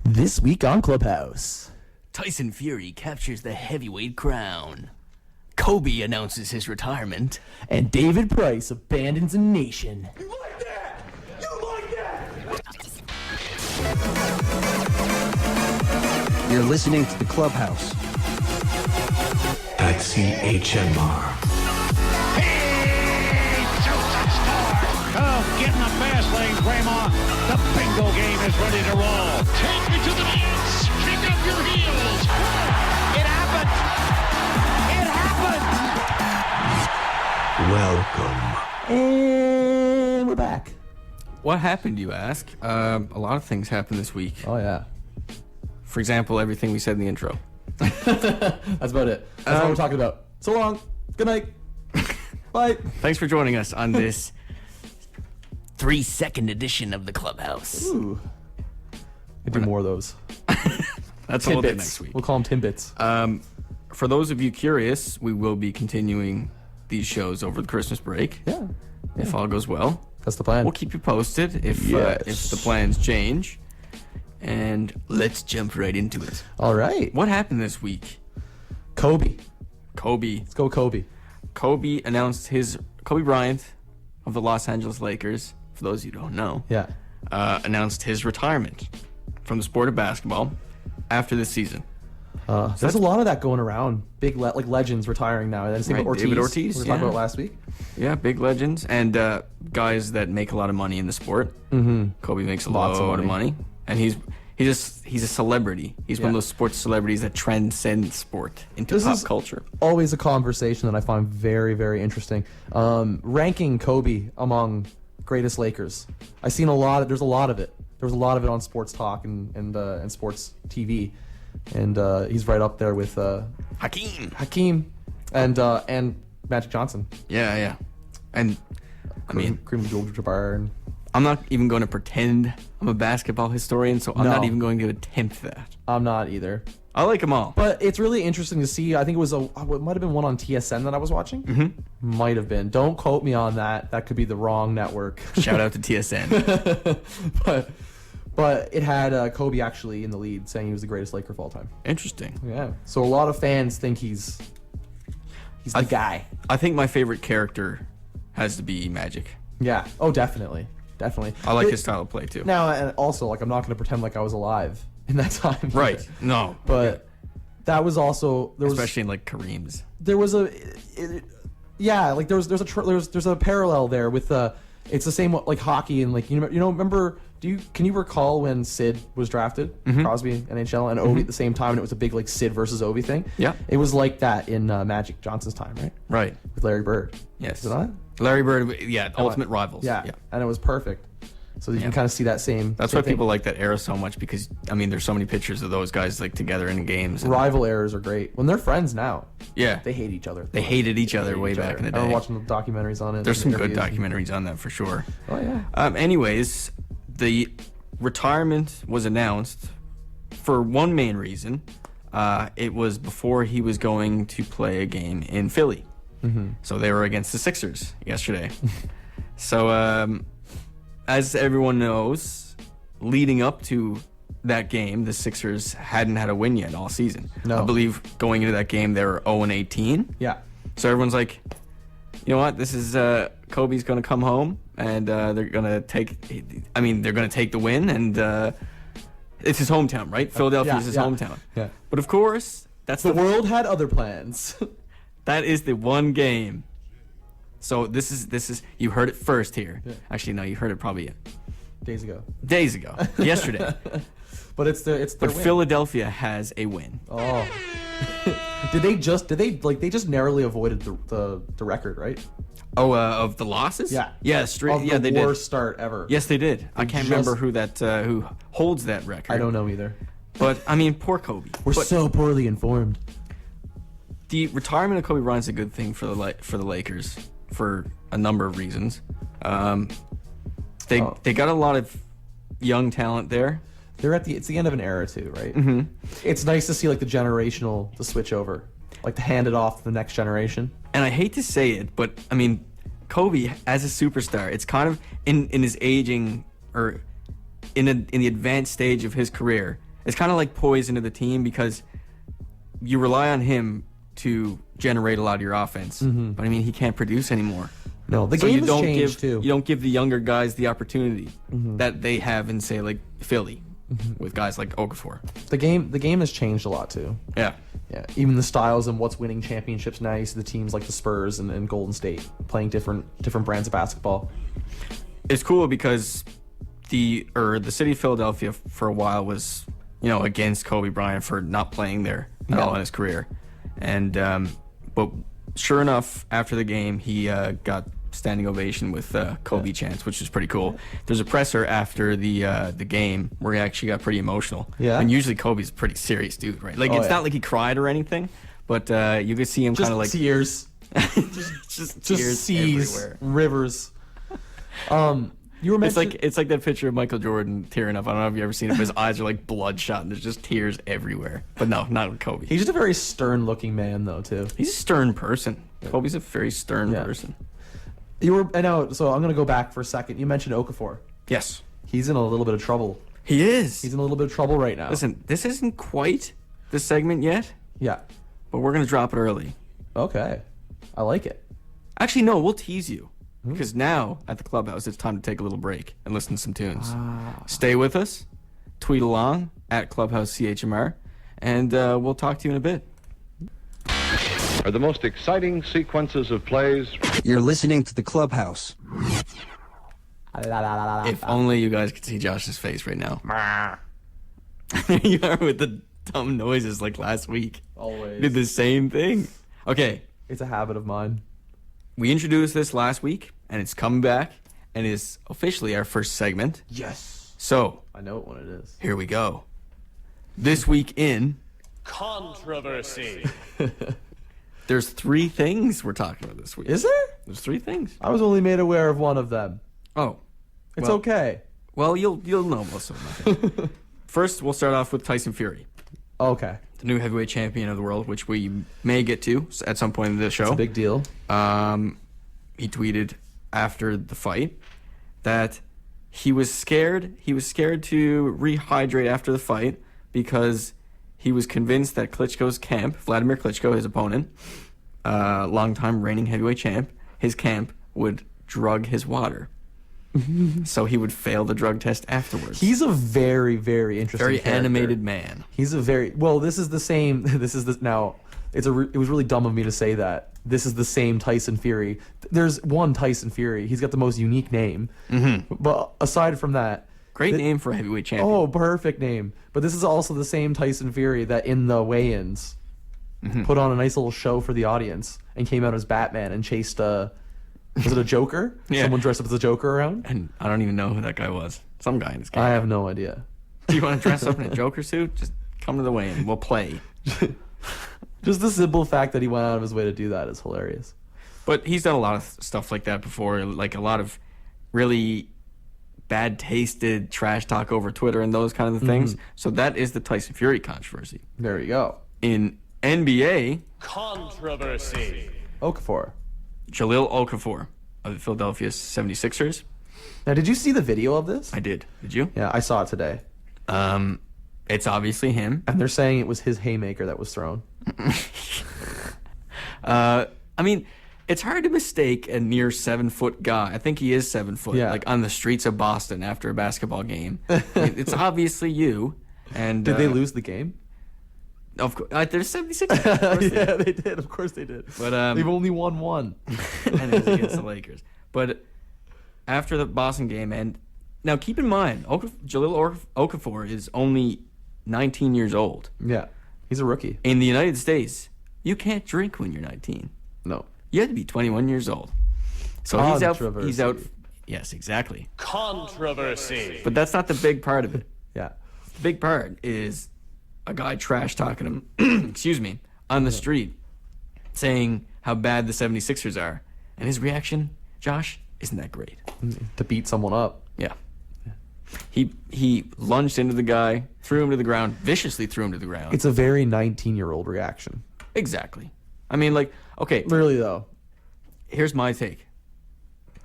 This week on Clubhouse. Tyson Fury captures the heavyweight crown. Kobe announces his retirement. And David Price abandons a nation. You like that? You like that? You're listening to the Clubhouse. At CHMR. Oh, get in the fast lane, Grandma. The bingo game is ready to roll. Take me to the dance. Kick up your heels. It happened. It happened. Welcome. And we're back. What happened, you ask? A lot of things happened this week. Oh, yeah. For example, everything we said in the intro. That's about it. That's what we're talking about. So long. Good night. Bye. Thanks for joining us on this 3-second edition of the Clubhouse. Ooh. We do more of those. That's what we'll do Tidbits. next week. We'll call them Timbits. For those of you curious, we will be continuing these shows over the Christmas break. Yeah. If all goes well. That's the plan. We'll keep you posted if the plans change. And let's jump right into it. All right. What happened this week? Kobe. Let's go Kobe. Kobe Bryant of the Los Angeles Lakers, for those of you who don't know, Yeah. announced his retirement from the sport of basketball after this season. There's a lot of that going around. Big legends retiring now. And then Right, David Ortiz, we were talking yeah. about last week. Yeah, big legends and guys that make a lot of money in the sport. Mm-hmm. Kobe makes a Lots lot of of money, and he's a celebrity. He's one of those sports celebrities that transcend sport into This pop is culture. Always a conversation that I find very, very interesting. Ranking Kobe among greatest Lakers. There's a lot of it. There was a lot of it on Sports Talk and Sports TV. And he's right up there with Hakeem and Magic Johnson. Yeah. And I mean, Kareem Abdul-Jabbar. And I'm not even going to pretend I'm a basketball historian, so I'm No. not even going to attempt that. I'm not either. I like them all. But it's really interesting to see. I think it might have been one on TSN that I was watching. Mm-hmm. Might have been. Don't quote me on that. That could be the wrong network. Shout out to TSN. But it had Kobe actually in the lead, saying he was the greatest Laker of all time. Interesting. Yeah. So a lot of fans think he's the guy. I think my favorite character has to be Magic. Yeah. Oh, definitely. I like his style of play too. Now, and also, I'm not going to pretend like I was alive in that time. Right. either. No. But that was also Especially in like Kareem's. There was there's a parallel there with it's the same like hockey and like remember can you recall when Sid was drafted, Crosby NHL and Ovi at the same time, and it was a big like Sid versus Ovi thing? Yeah. It was like that in Magic Johnson's time, right? Right. With Larry Bird. Yes. Is it not? Larry Bird, yeah, ultimate rivals. Yeah. And it was perfect. So you can kind of see that same. That's same why thing. people like that era so much, because I mean, there's so many pictures of those guys like together in games. Rival errors are great when they're friends now. Yeah. They hate each other. They hated each other way back in the I remember day. watching the documentaries on it. There's some good interviews. documentaries on that for sure. Oh yeah. Anyways, the retirement was announced for one main reason. It was before he was going to play a game in Philly. Mm-hmm. So they were against the Sixers yesterday. So as everyone knows, leading up to that game, the Sixers hadn't had a win yet all season. No. I believe going into that game, they were 0-18. Yeah. So everyone's like, you know what? This is Kobe's going to come home, and they're going to take the win, and it's his hometown, right? Philadelphia is his hometown. Yeah. But of course, that's The world had other plans. that is the one game. So this is you heard it first here. Yeah. Actually, no, you heard it probably Days ago. yesterday. But it's their But win. Philadelphia has a win. Oh. Did they just narrowly avoided the record, right? Oh, of the losses? Yeah. Yeah, straight. Of Yeah, the they did. worst start ever. Yes, they did. I can't just- remember who holds that record. I don't know either. But I mean, poor Kobe. We're But so poorly informed. the retirement of Kobe Bryant's a good thing for the Lakers for a number of reasons. They got a lot of young talent there. It's the end of an era too, right? Mm-hmm. It's nice to see like the switch over, like to hand it off to the next generation. And I hate to say it, but I mean, Kobe as a superstar, it's kind of in his aging or in the advanced stage of his career. it's kind of like poison to the team because you rely on him to generate a lot of your offense. But I mean, he can't produce anymore. No, the So game you has don't changed give too. you don't give the younger guys the opportunity that they have in, say, like Philly, with guys like Okafor. The game has changed a lot too. Yeah. Yeah, even the styles and what's winning championships now. You see the teams like the Spurs and Golden State playing different brands of basketball. It's cool because the city of Philadelphia for a while was, against Kobe Bryant for not playing there at all in his career. And but sure enough, after the game, he got standing ovation with Kobe chants, which is pretty cool. There's a presser after the game where he actually got pretty emotional. Yeah. And usually Kobe's a pretty serious dude, right? Like, it's not like he cried or anything, but you could see him kind of like tears, just just seas, everywhere. rivers. You were mentioning It's like that picture of Michael Jordan tearing up. I don't know if you've ever seen it, but his eyes are like bloodshot and there's just tears everywhere. But no, not with Kobe. he's just a very stern-looking man, though, too. He's a stern person. Kobe's a very stern person. I know. So I'm gonna go back for a second. You mentioned Okafor. Yes. He's in a little bit of trouble. He is. He's in a little bit of trouble right now. Listen, this isn't quite the segment yet, Yeah. but we're going to drop it early. Okay. I like it. Actually, no, we'll tease you. Because now, at the Clubhouse, it's time to take a little break and listen to some tunes. Stay with us. Tweet along at Clubhouse CHMR. And we'll talk to you in a bit. Are the most exciting sequences of plays. You're listening to the Clubhouse. If only you guys could see Josh's face right now. There you are with the dumb noises like last week. Always. Did the same thing. Okay, It's a habit of mine. we introduced this last week, and it's coming back, and is officially our first segment. Yes. So, I know what it is. here we go. This week in... Controversy. There's 3 things we're talking about this week. Is there? There's 3 things. I was only made aware of one of them. Oh. It's Well- okay. Well, you'll know most of them. First, we'll start off with Tyson Fury, Okay. the new heavyweight champion of the world, which we may get to at some point in this show. It's a big deal. He tweeted after the fight that he was scared. He was scared to rehydrate after the fight because he was convinced that Klitschko's camp, Vladimir Klitschko, his opponent, longtime reigning heavyweight champ, his camp would drug his water. So he would fail the drug test afterwards. He's a very, very interesting very character. animated man. He's a very... Well, this is the same... This is the... Now, it was really dumb of me to say that. This is the same Tyson Fury. There's one Tyson Fury. He's got the most unique name. But aside from that... Great name for a heavyweight champion. Oh, perfect name. But this is also the same Tyson Fury that in the weigh-ins put on a nice little show for the audience and came out as Batman and chased was it a Joker? Yeah. Someone dressed up as a Joker around? And I don't even know who that guy was. Some guy in his camp. I have no idea. Do you want to dress up in a Joker suit? Just come to the weigh-in. We'll play. Just the simple fact that he went out of his way to do that is hilarious. But he's done a lot of stuff like that before, like a lot of really bad-tasted trash talk over Twitter and those kind of things. So that is the Tyson Fury controversy. There you go. In NBA, Controversy. Okafor. Jahlil Okafor of the Philadelphia 76ers. Now, did you see the video of this? I did. Did you? Yeah, I saw it today. It's obviously him. And they're saying it was his haymaker that was thrown. I mean, it's hard to mistake a near 7-foot guy. I think he is 7 foot. Yeah. Like on the streets of Boston after a basketball game. It's obviously you. And Did they lose the game? Of course, they're 76. Of course they Yeah, did. they did. Of course they did. But They've only won one. and it was against the Lakers. But after the Boston game, and now keep in mind, Jahlil Okafor is only 19 years old. Yeah, he's a rookie. In the United States, you can't drink when you're 19. No. You have to be 21 years old. So he's out. Controversy. Yes, exactly. Controversy. But that's not the big part of it. Yeah. The big part is a guy trash talking him, excuse me, on the street, saying how bad the 76ers are. And his reaction, Josh, isn't that great. To beat someone up. Yeah. He lunged into the guy, threw him to the ground, viciously threw him to the ground. It's a very 19-year-old reaction. Exactly. I mean, like, okay, Really, though. here's my take.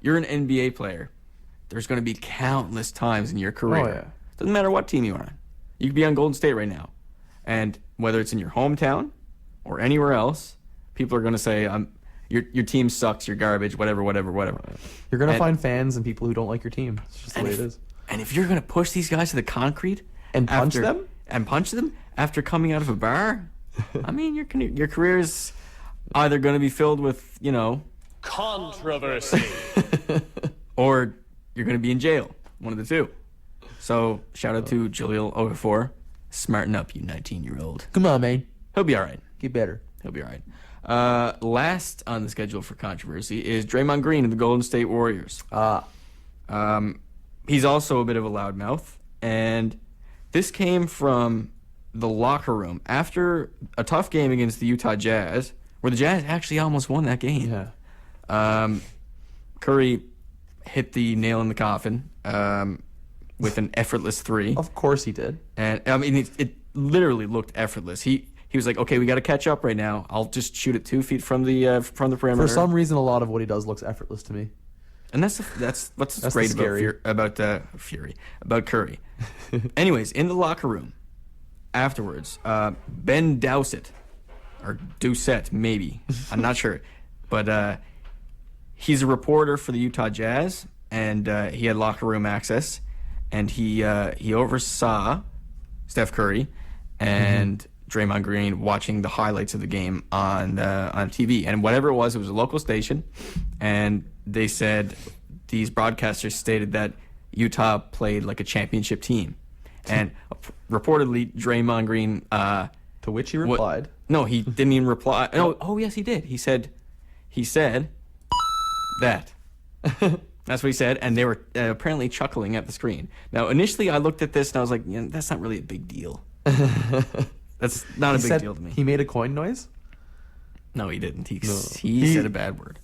You're an NBA player. There's going to be countless times in your career. Oh, yeah. Doesn't matter what team you're on. You could be on Golden State right now. And whether it's in your hometown or anywhere else, people are going to say, your team sucks, you're garbage, whatever. You're going to find fans and people who don't like your team. It's just the way it is. And if you're going to push these guys to the concrete and punch them after coming out of a bar, I mean, your career is either going to be filled with, Controversy. or you're going to be in jail. One of the two. So, shout out to Jaleel Okafor. Smarten up, you 19-year-old. Come on, man. He'll be all right. Get better. He'll be all right. Last on the schedule for controversy is Draymond Green of the Golden State Warriors. He's also a bit of a loudmouth, and this came from the locker room after a tough game against the Utah Jazz, where the Jazz actually almost won that game. Yeah. Curry hit the nail in the coffin with an effortless three. Of course he did. And I mean, it literally looked effortless. He was like, okay, we got to catch up right now. I'll just shoot it 2 feet from the perimeter. For some reason, a lot of what he does looks effortless to me. And that's what's great about Curry. Anyways, in the locker room afterwards, Ben Dowsett, or Doucette maybe, I'm not sure, but he's a reporter for the Utah Jazz, and he had locker room access, and he oversaw Steph Curry and Draymond Green watching the highlights of the game on TV, and whatever it was a local station, and they said these broadcasters stated that Utah played like a championship team, and reportedly Draymond Green. To which he replied, "No, he didn't even reply. No, oh yes, he did. He said that." That's what he said, and they were apparently chuckling at the screen. Now, initially, I looked at this and I was like, "That's not really a big deal." That's not a big deal to me. He made a coin noise? No, he didn't. He said a bad word.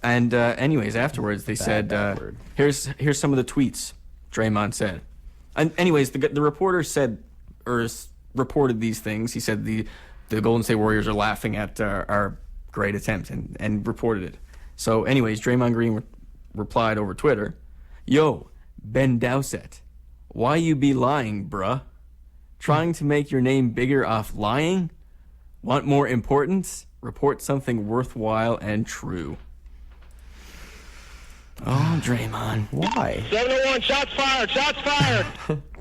And anyways, afterwards, they said, here's some of the tweets Draymond said. And anyways, the reporter said, or reported these things. He said the Golden State Warriors are laughing at our great attempt and reported it. So anyways, Draymond Green replied over Twitter, "Yo, Ben Dowsett, why you be lying, bruh? Trying to make your name bigger off lying? Want more importance? Report something worthwhile and true." Oh, Draymond. Why? 7-1, shots fired.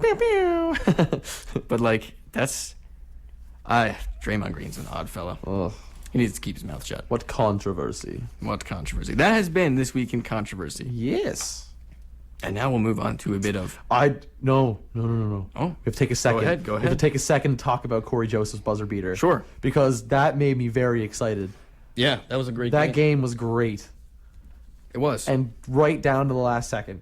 Pew, pew. But, like, that's... Draymond Green's an odd fella. Ugh. He needs to keep his mouth shut. What controversy? What controversy? That has been This Week in Controversy. Yes. And now we'll move on to a bit of... No. Oh. We have to take a second. Go ahead. We have to take a second to talk about Corey Joseph's buzzer beater. Sure. Because that made me very excited. Yeah, that was a great That game was great. It was. And right down to the last second.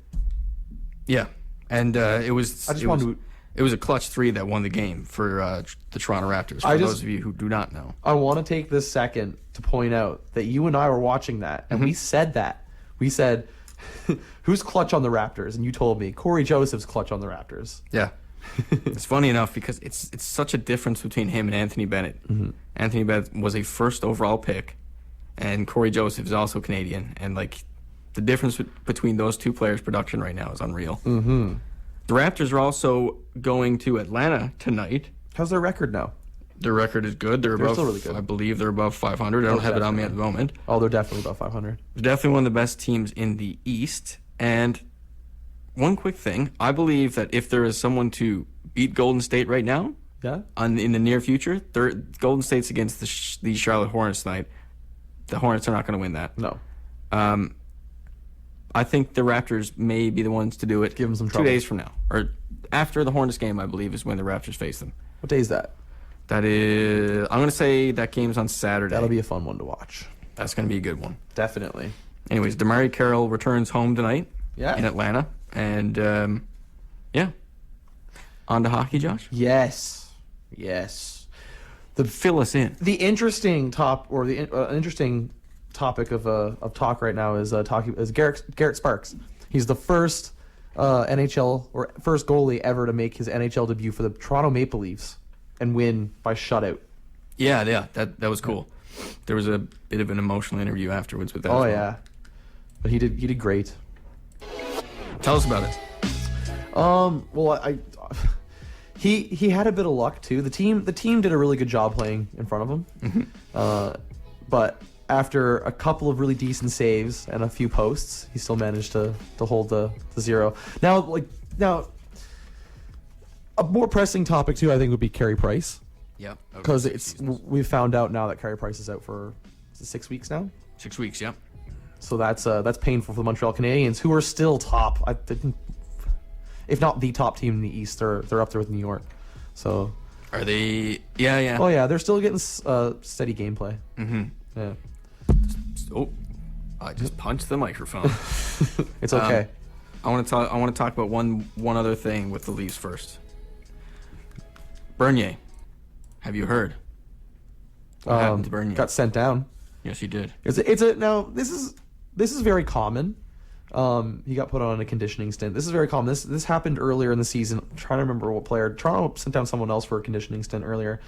Yeah. And it was... I just wanted to... It was a clutch three that won the game for the Toronto Raptors, for those of you who do not know. I want to take this second to point out that you and I were watching that, and we said that. We said, who's clutch on the Raptors? And you told me, Corey Joseph's clutch on the Raptors. Yeah. It's funny enough because it's such a difference between him and Anthony Bennett. Mm-hmm. Anthony Bennett was a first overall pick, and Corey Joseph is also Canadian. And, like, the difference between those two players' production right now is unreal. Mm-hmm. The Raptors are also going to Atlanta tonight. How's their record now? Their record is good. They're above, still really good. I believe they're above 500. I don't have it on me at the moment. Oh, they're definitely above 500. They're definitely one of the best teams in the East. And one quick thing, I believe that if there is someone to beat Golden State right now, in the near future, Golden State's against the Charlotte Hornets tonight. The Hornets are not going to win that. No. I think the Raptors may be the ones to do it. Give them some trouble. 2 days from now. Or after the Hornets game, I believe, is when the Raptors face them. What day is that? That is... I'm going to say that game's on Saturday. That'll be a fun one to watch. That's going to be a good one. Definitely. Anyways, DeMarre Carroll returns home tonight in Atlanta. And, on to hockey, Josh? Yes. Fill us in. The interesting interesting topic of talk right now is Garrett Sparks. He's the first NHL or first goalie ever to make his NHL debut for the Toronto Maple Leafs and win by shutout. Yeah, that was cool. There was a bit of an emotional interview afterwards with that. Oh yeah, but he did great. Tell us about it. Well, He had a bit of luck too. The team did a really good job playing in front of him. But after a couple of really decent saves and a few posts, he still managed to hold the 0. Now, a more pressing topic too, I think, would be Carey Price. Yep. Because we've found out now that Carey Price is out for 6 weeks now. 6 weeks, yep. So that's painful for the Montreal Canadiens, who are still top. I think, if not the top team in the East, they're up there with New York. So are they? Yeah. Oh yeah, they're still getting steady gameplay. Mm-hmm. Yeah. Oh, I just punched the microphone. It's okay. I want to talk about one other thing with the Leafs first. Bernier, have you heard? What happened to Bernier? Got sent down. Yes, he did. Now this is very common. He got put on a conditioning stint. This is very common. This happened earlier in the season. I'm trying to remember what player. Toronto sent down someone else for a conditioning stint earlier.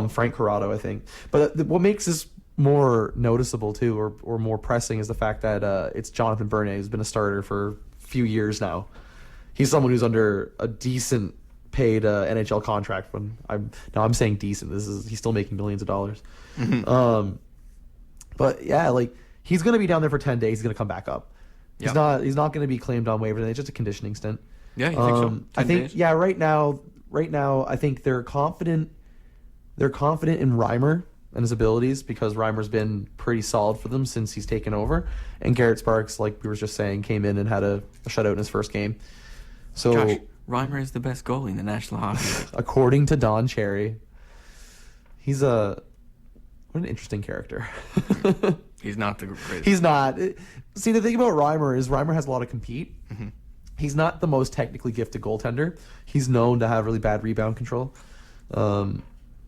Frank Corrado, I think. But what makes this more noticeable too, or more pressing, is the fact that it's Jonathan Bernier, who's been a starter for a few years now. He's someone who's under a decent paid NHL contract. I'm saying decent. He's still making millions of dollars. Mm-hmm. But yeah, like, he's going to be down there for 10 days. He's going to come back up. He's not going to be claimed on waivers. It's just a conditioning stint. Yeah, you think so? I think days? Yeah. Right now, I think they're confident. They're confident in Reimer and his abilities, because Reimer's been pretty solid for them since he's taken over. And Garrett Sparks, like we were just saying, came in and had a shutout in his first game. So Josh, Reimer is the best goalie in the National Hockey League. According to Don Cherry, what an interesting character. He's not the greatest. He's not. See, the thing about Reimer is Reimer has a lot of compete. Mm-hmm. He's not the most technically gifted goaltender. He's known to have really bad rebound control.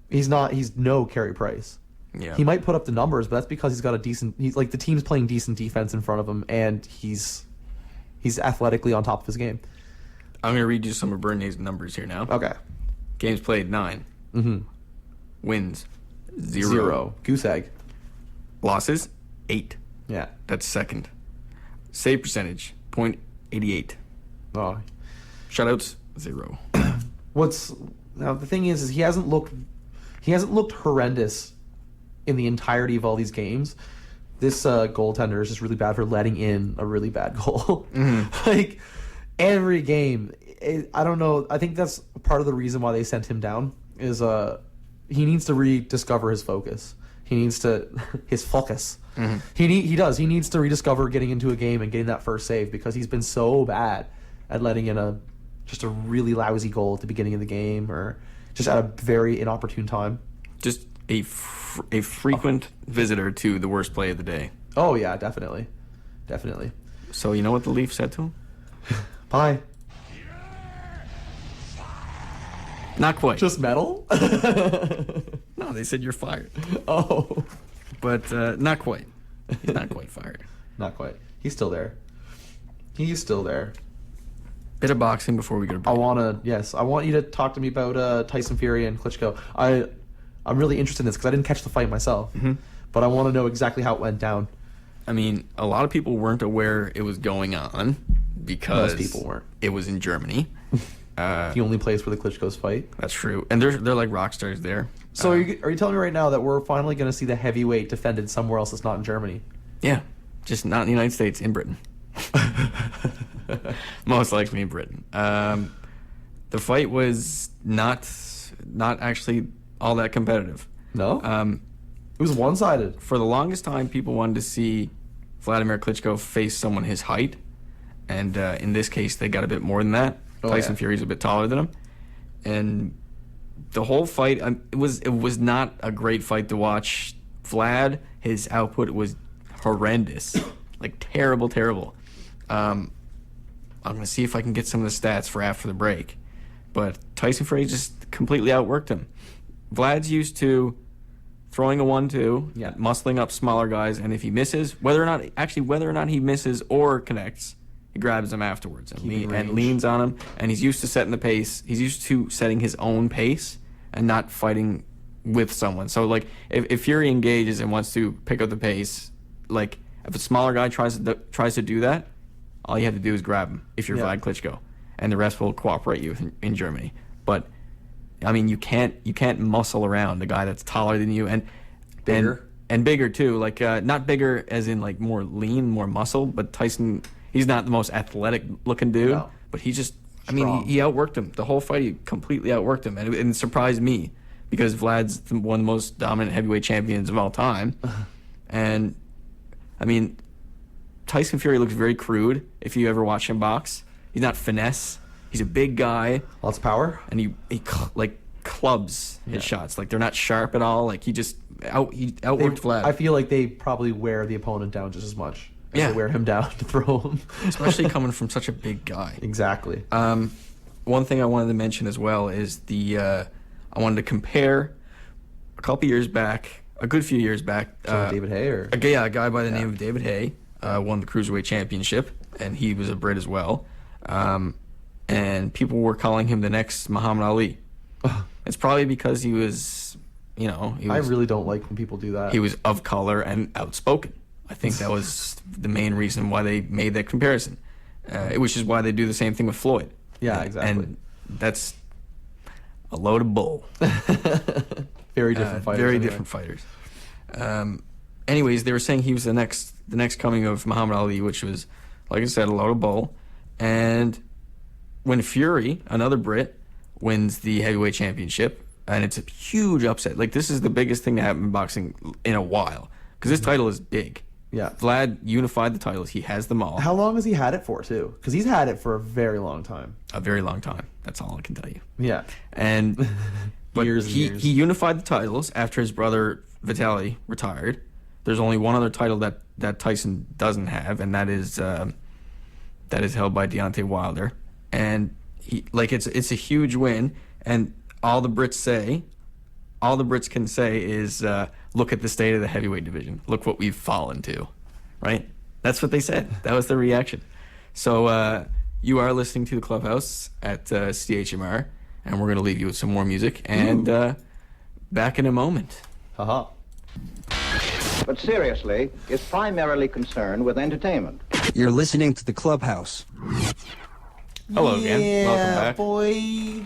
He's no Carey Price. Yeah. He might put up the numbers, but that's because he's got the team's playing decent defense in front of him, and he's athletically on top of his game. I'm going to read you some of Bernier's numbers here now. Okay. Games played 9. Mm-hmm. Wins 0. Goose egg. Losses 8. Yeah. That's second. Save percentage .88. Oh. Shutouts 0. Now the thing is he hasn't looked horrendous in the entirety of all these games. This goaltender is just really bad for letting in a really bad goal. Mm-hmm. Like, every game, I don't know. I think that's part of the reason why they sent him down. Is he needs to rediscover his focus. He needs to his focus. Mm-hmm. He needs to rediscover getting into a game and getting that first save, because he's been so bad at letting in just a really lousy goal at the beginning of the game, or just at a very inopportune time. Just a frequent visitor to the worst play of the day. Oh yeah, definitely. So you know what the Leafs said to him? Bye. Not quite. Just metal? No, they said you're fired. Oh. But not quite. He's not quite fired. Not quite. He's still there. Bit of boxing before we go to break. I want you to talk to me about Tyson Fury and Klitschko. I'm really interested in this because I didn't catch the fight myself. Mm-hmm. But I want to know exactly how it went down. I mean, a lot of people weren't aware it was going on because Most people weren't. It was in Germany. The only place where the Klitschko's fight. That's true. And they're like rock stars there. So are you telling me right now that we're finally going to see the heavyweight defended somewhere else that's not in Germany? Yeah. Just not in the United States, in Britain. Most likely in Britain. The fight was not actually all that competitive. No? It was one-sided. For the longest time, people wanted to see Vladimir Klitschko face someone his height. And in this case, they got a bit more than that. Tyson Fury's a bit taller than him. And the whole fight, it was not a great fight to watch. Vlad, his output was horrendous. Like, terrible. I'm going to see if I can get some of the stats for after the break. But Tyson Fury just completely outworked him. Vlad's used to throwing a 1-2, muscling up smaller guys, and if he misses, whether or not he misses or connects, he grabs him afterwards and leans on him. And he's used to setting the pace. He's used to setting his own pace and not fighting with someone. So, like, if Fury engages and wants to pick up the pace, like, if a smaller guy tries to do that, all you have to do is grab him if you're Vlad Klitschko, and the rest will cooperate you in Germany. But I mean, you can't muscle around a guy that's taller than you and Bigger. and bigger too. Like not bigger as in like more lean, more muscle, but Tyson, he's not the most athletic looking dude, No. but he just, I Strong. mean, he outworked him the whole fight. He completely outworked him, and it surprised me because Vlad's one of the most dominant heavyweight champions of all time, and I mean, Tyson Fury looks very crude if you ever watch him box. He's not finesse. He's a big guy, Lots of power. and he like clubs his shots. Like they're not sharp at all. Like he outworked Vlad. I feel like they probably wear the opponent down just as much as Yeah. they wear him down to throw him. Especially coming from such a big guy. Exactly. One thing I wanted to mention as well is I wanted to compare a couple years back, a good few years back. David Hay or A guy by the name of David Hay won the Cruiserweight Championship, and he was a Brit as well. And people were calling him the next Muhammad Ali. It's probably because he was, I really don't like when people do that. he was of color and outspoken. I think that was the main reason why they made that comparison, which is why they do the same thing with Floyd. Yeah, exactly. And that's a load of bull. Very different fighters. Very anyway. different fighters. Anyways, they were saying he was the next coming of Muhammad Ali, which was, like I said, a load of bull. And when Fury, another Brit, wins the heavyweight championship, and it's a huge upset. Like, this is the biggest thing to happen in boxing in a while, because this title is big. Yeah. Vlad unified the titles. He has them all. How long has he had it for, too? Because he's had it for a very long time. A very long time. That's all I can tell you. Yeah. And but Years and he years. unified the titles after his brother Vitaly retired. There's only one other title that Tyson doesn't have, and that is held by Deontay Wilder. And it's a huge win. And all the Brits can say is, look at the state of the heavyweight division. Look what we've fallen to, right? That's what they said. That was their reaction. So you are listening to the Clubhouse at CHMR, and we're going to leave you with some more music. And back in a moment. Haha. But seriously, is primarily concerned with entertainment. You're listening to the Clubhouse. Hello again. Welcome back. Boy.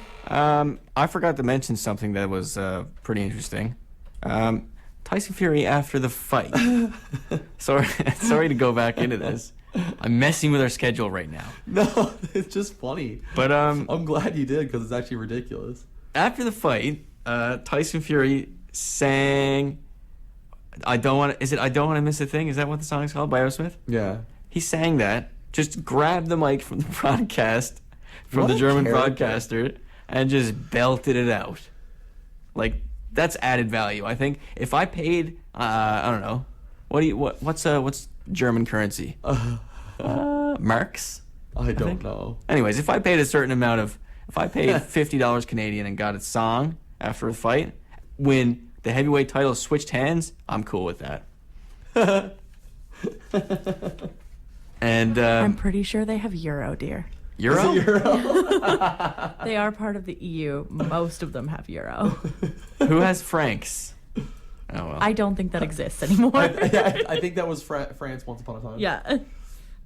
I forgot to mention something that was pretty interesting. Tyson Fury after the fight. Sorry to go back into this. I'm messing with our schedule right now. No, it's just funny. But I'm glad you did, because it's actually ridiculous. after the fight, Tyson Fury sang I don't want to miss a thing. Is that what the song's called by Aerosmith? Yeah. He sang that, just grabbed the mic from the broadcast, from What the a German character. broadcaster, and just belted it out. Like, that's added value. I think if I paid, I don't know, what's German currency? Marks? I don't think. know. Anyways, if I paid if I paid $50 Canadian and got a song after a fight, when the heavyweight title switched hands, I'm cool with that. And I'm pretty sure they have Euro, dear. Euro? They are part of the EU. Most of them have Euro. Who has francs? Oh well. I don't think that exists anymore. I think that was France once upon a time. Yeah.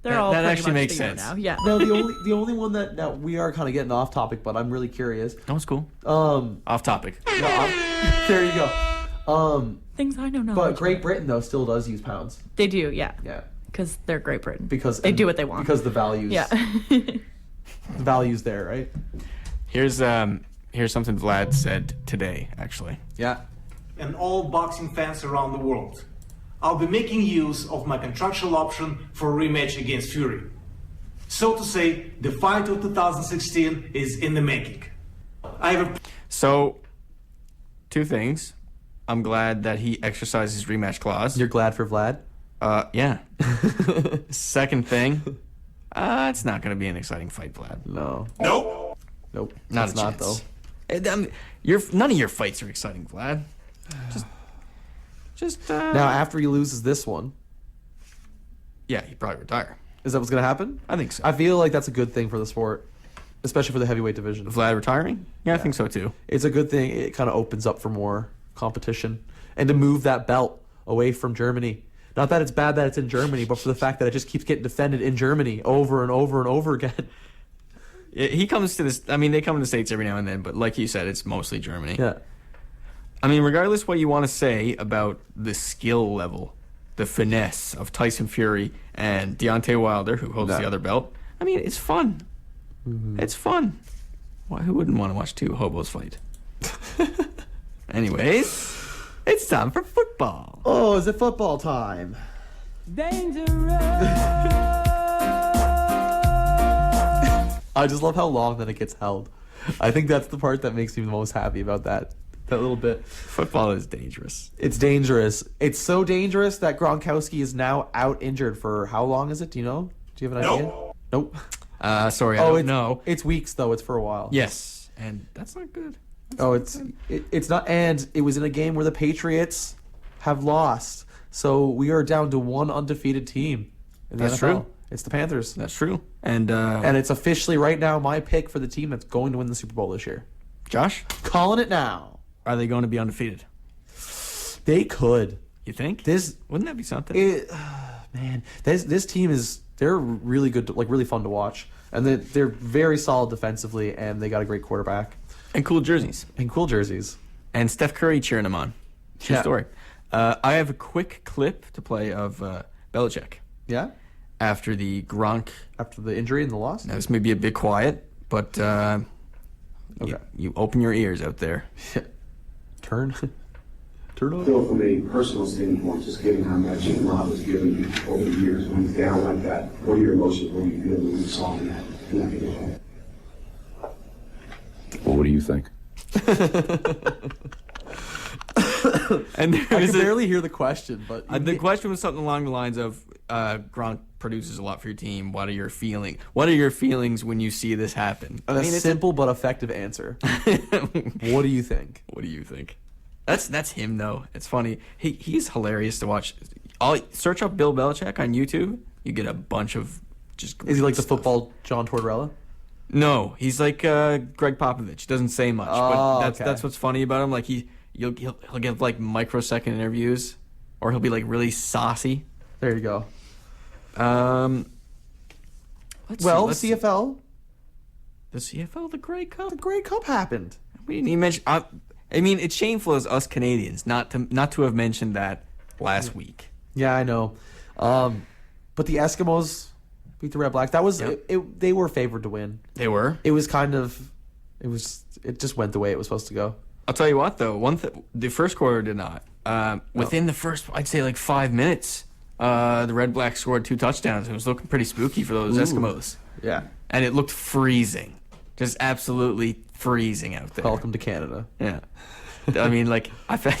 They're all that pretty actually much makes the Euro sense. now. Yeah. No, the only one that we are kind of getting off topic, but I'm really curious. That was cool. Um, Off topic. there you go. Things I know knowledge. But Great Britain though still does use pounds. They do, yeah. Yeah. Because they're Great Britain. Because they do what they want. Because the values. Yeah. The values there, right? Here's something Vlad said today, actually. Yeah. And all boxing fans around the world. I'll be making use of my contractual option for a rematch against Fury. So to say, the fight of 2016 is in the making. I have a... So, two things. I'm glad that he exercised his rematch clause. You're glad for Vlad? Yeah. Second thing, it's not going to be an exciting fight, Vlad. No. Nope. Not It's a not chance. though. None of your fights are exciting, Vlad. Just Now after he loses this one, yeah, he'd probably retire. is that what's gonna happen? I think so. I feel like that's a good thing for the sport, especially for the heavyweight division. Vlad retiring? Yeah, I think so too. It's a good thing. It kind of opens up for more competition and to move that belt away from Germany. Not that it's bad that it's in Germany, but for the fact that it just keeps getting defended in Germany over and over and over again. He comes to this. I mean, they come to the States every now and then, but like you said, it's mostly Germany. Yeah. I mean, regardless what you want to say about the skill level, the finesse of Tyson Fury and Deontay Wilder, who holds the other belt, I mean, it's fun. Mm-hmm. It's fun. Why, who wouldn't want to watch two hobos fight? Anyways, it's time for football. Oh, is it football time? Dangerous. I just love how long that it gets held. I think that's the part that makes me the most happy about that little bit. Football is dangerous. It's dangerous. It's so dangerous that Gronkowski is now out injured for how long is it? Do you know? Do you have an idea? Nope. Sorry, I don't know. It's weeks though. It's for a while. Yes, and that's not good. It's not. And it was in a game where the Patriots have lost, so we are down to one undefeated team in the NFL. True. It's the Panthers. That's true. And it's officially right now my pick for the team that's going to win the Super Bowl this year. Josh? Calling it now. Are they going to be undefeated? They could. You think? Wouldn't that be something? Man, this team they're really good, really fun to watch. And they're very solid defensively, and they got a great quarterback. And cool jerseys. And Steph Curry cheering them on. True story. I have a quick clip to play of Belichick. Yeah? After the Gronk... After the injury and the loss? Now, this may be a bit quiet, but you open your ears out there. Turn on. Phil, from a personal standpoint, just given how much love was given you over the years when he's down like that, what are your emotions when you feel when you saw him in that condition? Well, what do you think? And I can barely hear the question, but the question was something along the lines of Gronk produces a lot for your team. What are your feelings? What are your feelings when you see this happen? A simple but effective answer. What do you think? What do you think? That's him though. It's funny. He's hilarious to watch. Search up Bill Belichick on YouTube. You get a bunch of just. Is he like the football John Tortorella? No, he's like Greg Popovich. He doesn't say much, but that's what's funny about him. Like he'll give like microsecond interviews, or he'll be like really saucy. There you go. Let's see. CFL. The CFL, the Grey Cup. The Grey Cup happened. We didn't even mention. I mean, it's shameful as us Canadians not to have mentioned that last week. Yeah, I know. But the Eskimos beat the Red Blacks. That was they were favored to win. They were. It was kind of. It just went the way it was supposed to go. I'll tell you what though. The first quarter did not. Within the first, I'd say like 5 minutes, the Red Blacks scored 2 touchdowns. It was looking pretty spooky for those Eskimos. Yeah. And it looked freezing. Just absolutely freezing out there. Welcome to Canada. Yeah. I mean, like,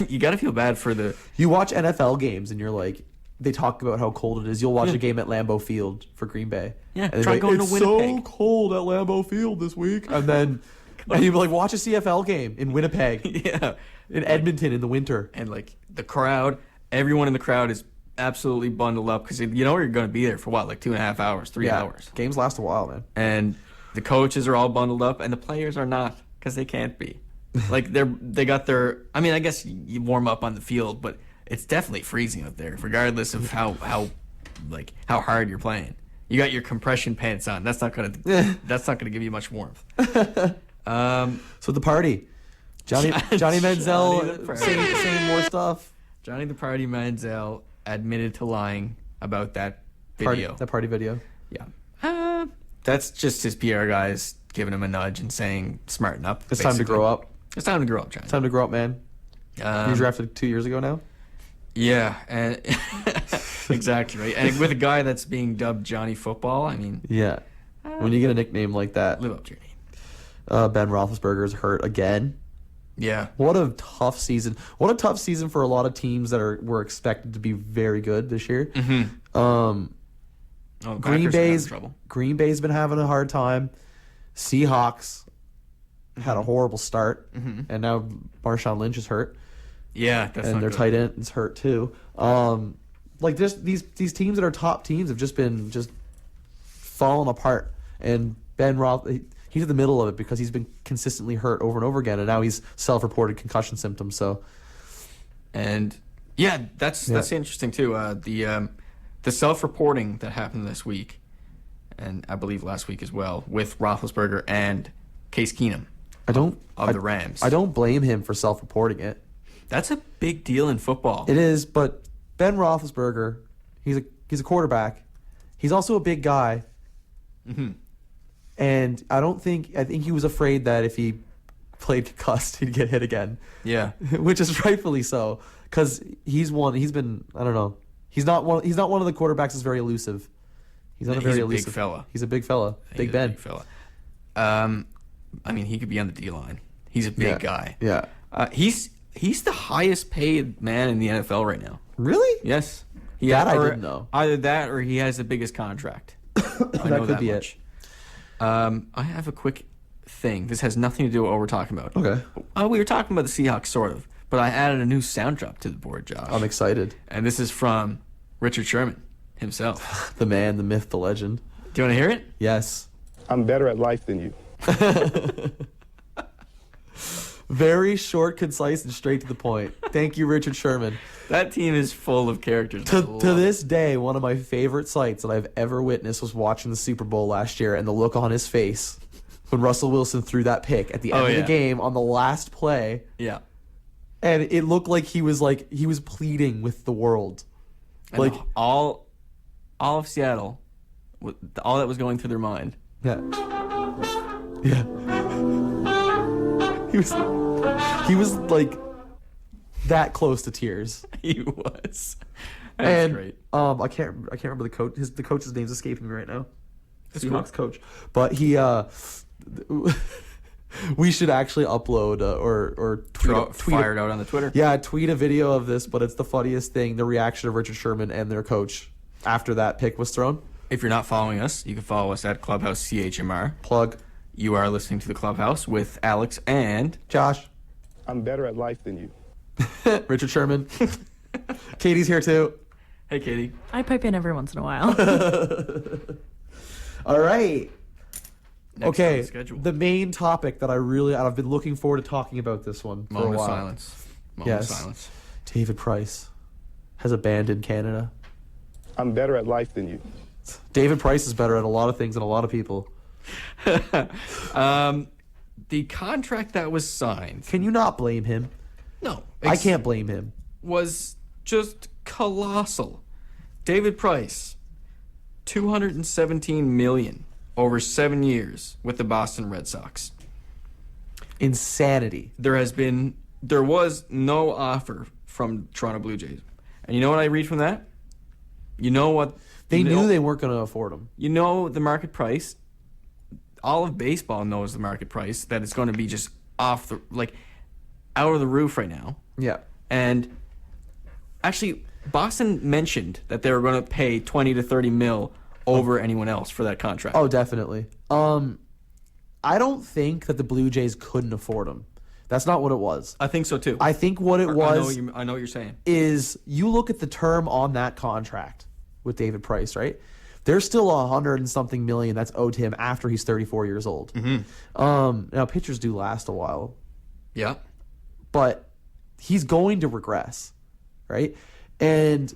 you got to feel bad for the... You watch NFL games and you're like, they talk about how cold it is. You'll watch a game at Lambeau Field for Green Bay. Yeah, and try going to Winnipeg. It's so cold at Lambeau Field this week. And then and you'd be like, watch a CFL game in Winnipeg. Yeah. In Edmonton in the winter. And, like, the crowd, everyone in the crowd is absolutely bundled up because you know you're going to be there for what, like 2.5 hours, 3 hours. Games last a while, man. And the coaches are all bundled up, and the players are not because they can't be. Like they got their. I mean, I guess you warm up on the field, but it's definitely freezing out there, regardless of how hard you're playing. You got your compression pants on. That's not gonna give you much warmth. So the party, Johnny Manziel saying more stuff. Johnny the Party Manziel admitted to lying about that video. That party video. Yeah. That's just his PR guys giving him a nudge and saying, smarten up. It's time to grow up. It's time to grow up, Johnny. It's time to grow up, man. You drafted 2 years ago now? Yeah, and exactly right. And with a guy that's being dubbed Johnny Football, I mean... Yeah. When you get a nickname like that... Live up to your name. Ben Roethlisberger's hurt again. Yeah. What a tough season. What a tough season for a lot of teams that were expected to be very good this year. Mm-hmm. Green Bay's been having a hard time. Seahawks had a horrible start, and now Marshawn Lynch is hurt. Yeah, that's and not their good. tight end is hurt too. Like these teams that are top teams have just been falling apart. And Ben Roth, he's in the middle of it because he's been consistently hurt over and over again, and now he's self-reported concussion symptoms. So, and yeah, that's interesting too. The self-reporting that happened this week. and I believe last week as well, with Roethlisberger and Case Keenum of the Rams. I don't blame him for self-reporting it. That's a big deal in football. It is, but Ben Roethlisberger, he's a quarterback. He's also a big guy. Mm-hmm. And I think he was afraid that if he played concussed, he'd get hit again. Yeah. Which is rightfully so, because he's been, I don't know. He's not one of the quarterbacks that's very elusive. He's not a very elusive big fella. He's a big fella. Big Ben. Big fella. I mean, he could be on the D line. He's a big guy. Yeah. He's the highest paid man in the NFL right now. Really? Yes. I didn't know. Either that or he has the biggest contract. I know that much. I have a quick thing. This has nothing to do with what we're talking about. Okay. We were talking about the Seahawks, sort of, but I added a new sound drop to the board, Josh. I'm excited. And this is from Richard Sherman himself. The man, the myth, the legend. Do you want to hear it? Yes. I'm better at life than you. Very short, concise, and straight to the point. Thank you, Richard Sherman. That team is full of characters. To this day, one of my favorite sights that I've ever witnessed was watching the Super Bowl last year and the look on his face when Russell Wilson threw that pick at the end of the game on the last play. Yeah. And it looked like he was pleading with the world. And like all of Seattle, all that was going through their mind. Yeah. Yeah. He was like that close to tears. He was. That's great. I can't remember the coach. The coach's name's escaping me right now. Seahawks coach. But he we should actually upload or tweet fire it out on the Twitter. Yeah, tweet a video of this, but it's the funniest thing, the reaction of Richard Sherman and their coach after that pick was thrown. If you're not following us, you can follow us at Clubhouse CHMR. Plug. You are listening to the Clubhouse with Alex and Josh. I'm better at life than you. Richard Sherman. Katie's here too. Hey, Katie. I pipe in every once in a while. All right. Next okay. on the schedule. The main topic that I've been looking forward to talking about this one for a while. Moment of silence. Moment of silence. David Price has abandoned Canada. I'm better at life than you. David Price is better at a lot of things than a lot of people. The contract that was signed. Can you not blame him? No. I can't blame him. Was just colossal. David Price, $217 million over 7 years with the Boston Red Sox. Insanity. There was no offer from Toronto Blue Jays. And you know what I read from that? You know what? They knew they weren't going to afford him. You know the market price. All of baseball knows the market price, that it's going to be just out of the roof right now. Yeah. And actually, Boston mentioned that they were going to pay 20 to 30 mil over anyone else for that contract. Oh, definitely. I don't think that the Blue Jays couldn't afford him. That's not what it was. I think so too. I think what it was I know what you're saying. Is you look at the term on that contract with David Price, right? There's still $100 and something million that's owed to him after he's 34 years old. Mm-hmm. Now, pitchers do last a while. Yeah. But he's going to regress, right? And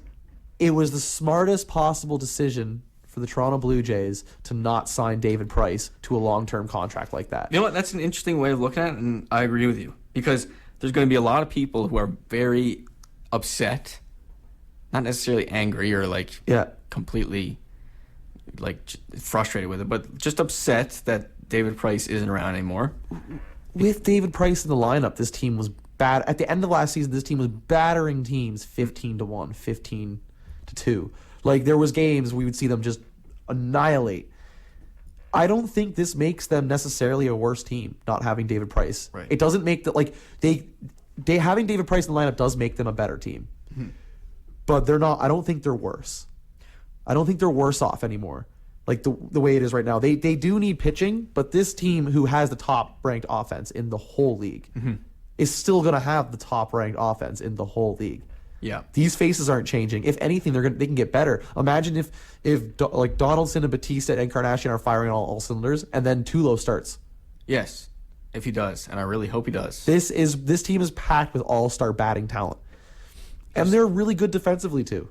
it was the smartest possible decision for the Toronto Blue Jays to not sign David Price to a long-term contract like that. You know what? That's an interesting way of looking at it, and I agree with you. Because there's going to be a lot of people who are very upset, not necessarily angry or completely frustrated with it, but just upset that David Price isn't around anymore. With David Price in the lineup, this team was bad. At the end of last season, this team was battering teams 15-1, 15-2. There was games we would see them just annihilate. I don't think this makes them necessarily a worse team, not having David Price. Right. It doesn't make they having David Price in the lineup does make them a better team. Mm-hmm. But they're not. I don't think they're worse. I don't think they're worse off anymore. The way it is right now. They do need pitching, but this team who has the top-ranked offense in the whole league is still going to have the top-ranked offense in the whole league. Yeah. These faces aren't changing. If anything, they can get better. Imagine if Donaldson and Batista and Encarnacion are firing on all cylinders, and then Tulo starts. Yes, if he does, and I really hope he does. This team is packed with all-star batting talent, and they're really good defensively too.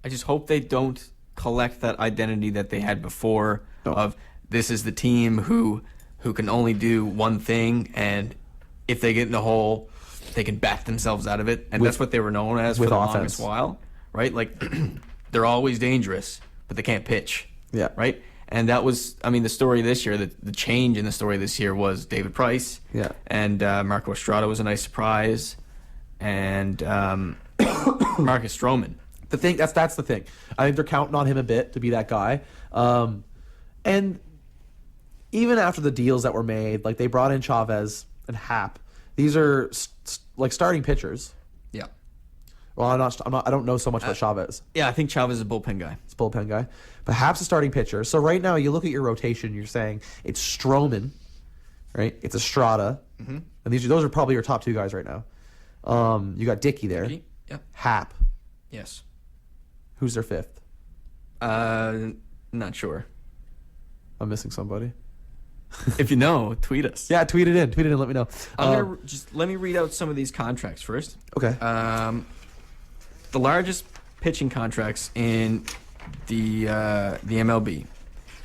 I just hope they don't collect that identity that they had before of this is the team who can only do one thing, and if they get in the hole, they can back themselves out of it. And that's what they were known as for the longest while, right? Like, they're always dangerous, but they can't pitch. Yeah. Right? And that was, I mean, the story this year, the change in the story this year was David Price. Yeah. And Marco Estrada was a nice surprise. And Marcus Stroman. That's the thing. I think they're counting on him a bit to be that guy. And even after the deals that were made, like they brought in Chavez and Happ. These are like starting pitchers. Yeah. Well, I don't know so much about Chavez. Yeah, I think Chavez is a bullpen guy. It's a bullpen guy. But Happ's a starting pitcher. So right now, you look at your rotation, you're saying it's Stroman, right? It's Estrada. Mm-hmm. And those are probably your top two guys right now. You got Dickey there. Dickey? Yeah. Happ. Yes. Who's their fifth? Not sure. I'm missing somebody. If you know, tweet us. Yeah, tweet it in. Let me know. Let me read out some of these contracts first. Okay. The largest pitching contracts in the MLB.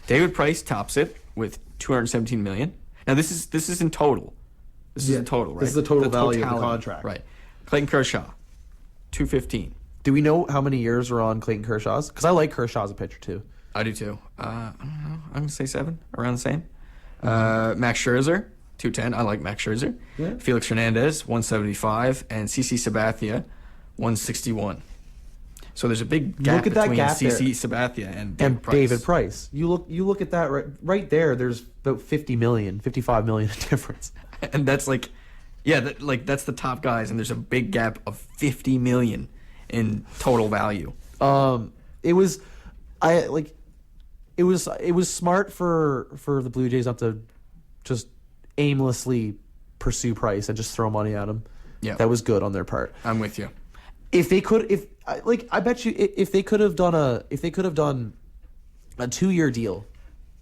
David Price tops it with $217 million. Now this is in total. This is in total, right? This is the total value of the totality. contract. Right. Clayton Kershaw, $215. Do we know how many years are on Clayton Kershaw's? Because I like Kershaw as a pitcher too. I do too. I don't know. I'm gonna say 7, around the same. Max Scherzer, $210. I like Max Scherzer. Yeah. Felix Hernandez, $175, and CC Sabathia, $161. So there's a big gap between CC Sabathia and David Price. You look at that right there. There's about 55 million difference, and that's like, that's the top guys, and there's a big gap of 50 million in total value. It was smart for the Blue Jays not to just aimlessly pursue Price and just throw money at him. Yeah, that was good on their part. I'm with you. If they could, I bet you, if they could have done a 2-year deal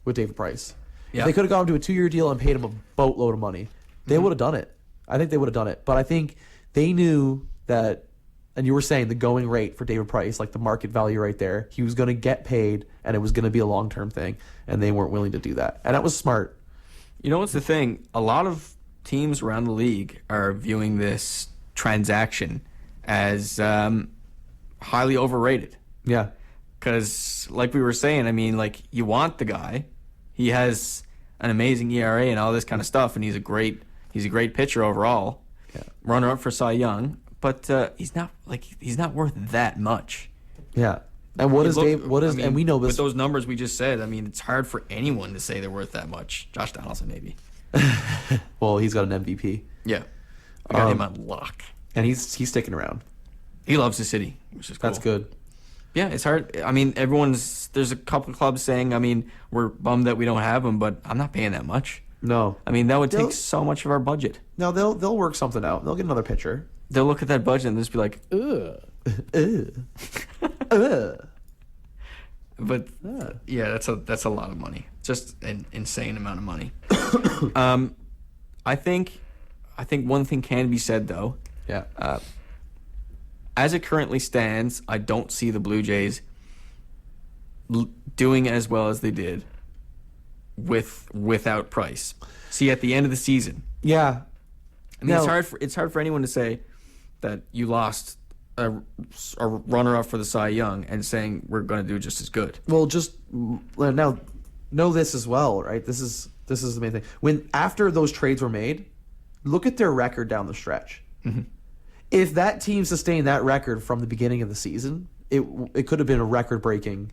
with David Price, if they could have gone to a 2-year deal and paid him a boatload of money, they would have done it. I think they would have done it. But I think they knew that, and you were saying the going rate for David Price, like the market value right there, he was going to get paid, and it was going to be a long-term thing, and they weren't willing to do that. And that was smart. You know what's the thing? A lot of teams around the league are viewing this transaction as highly overrated. Yeah. Because, like we were saying, I mean, like, you want the guy. He has an amazing ERA and all this kind of stuff, and he's a great pitcher overall. Yeah. Runner-up for Cy Young. But he's not worth that much. Yeah. And and we know this. With those numbers we just said, I mean, it's hard for anyone to say they're worth that much. Josh Donaldson, maybe. Well, he's got an MVP. Yeah. I got him on lock. And he's sticking around. He loves the city, which is cool. That's good. Yeah, it's hard. I mean, there's a couple of clubs saying, I mean, we're bummed that we don't have him, but I'm not paying that much. No. I mean, that would take so much of our budget. No, they'll work something out. They'll get another pitcher. They'll look at that budget and just be like, ugh. But yeah, that's a lot of money. Just an insane amount of money. I think one thing can be said though. Yeah. As it currently stands, I don't see the Blue Jays doing as well as they did without Price. See, at the end of the season. Yeah. I mean, it's hard for anyone to say that you lost a runner-up for the Cy Young and saying we're going to do just as good. Well, just now know this as well, right? This is the main thing. After those trades were made, look at their record down the stretch. Mm-hmm. If that team sustained that record from the beginning of the season, it could have been a record-breaking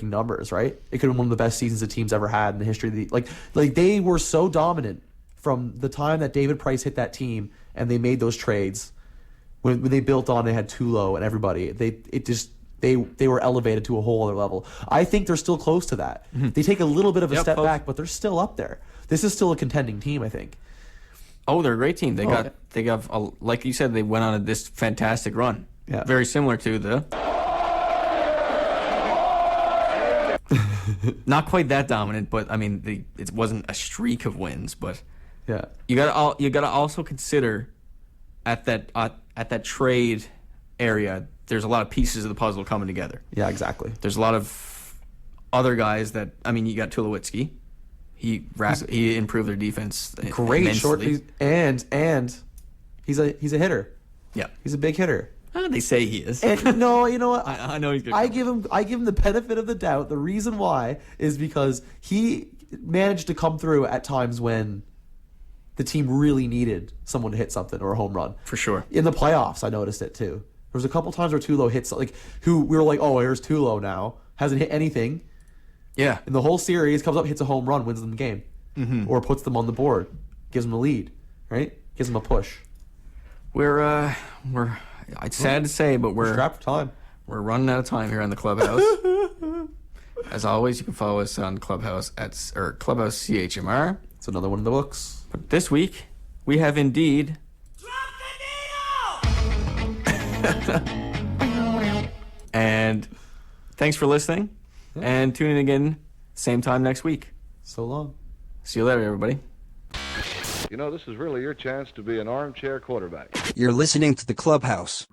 numbers, right? It could have been one of the best seasons the team's ever had in the history of the like they were so dominant from the time that David Price hit that team and they made those trades. When they built on, they had Tulo and everybody. They were elevated to a whole other level. I think they're still close to that. Mm-hmm. They take a little bit of a step back, but they're still up there. This is still a contending team, I think. Oh, they're a great team. They got like you said, they went on this fantastic run. Yeah. Very similar to the not quite that dominant, but I mean, it wasn't a streak of wins, but yeah, you gotta also consider at that trade area there's a lot of pieces of the puzzle coming together. Yeah, exactly. There's a lot of other guys that, I mean, you got Tulowitzki. He improved their defense Great immensely. short, and he's a hitter. Yeah, he's a big hitter. They say he is. And no, you know what? I know he's good. I give him the benefit of the doubt. The reason why is because he managed to come through at times when the team really needed someone to hit something or a home run. For sure. In the playoffs, I noticed it too. There was a couple times where Tulo hits, like, who we were like, oh, here's Tulo now. Hasn't hit anything. Yeah. In the whole series, comes up, hits a home run, wins them the game. Mm-hmm. Or puts them on the board. Gives them a lead. Right? Gives them a push. We're it's sad to say, but we're strapped for time. We're running out of time here on the Clubhouse. As always, you can follow us on Clubhouse Clubhouse CHMR. It's another one in the books. But this week, we have indeed... And thanks for listening. Yeah. And tune in again, same time next week. So long. See you later, everybody. You know, this is really your chance to be an armchair quarterback. You're listening to the Clubhouse.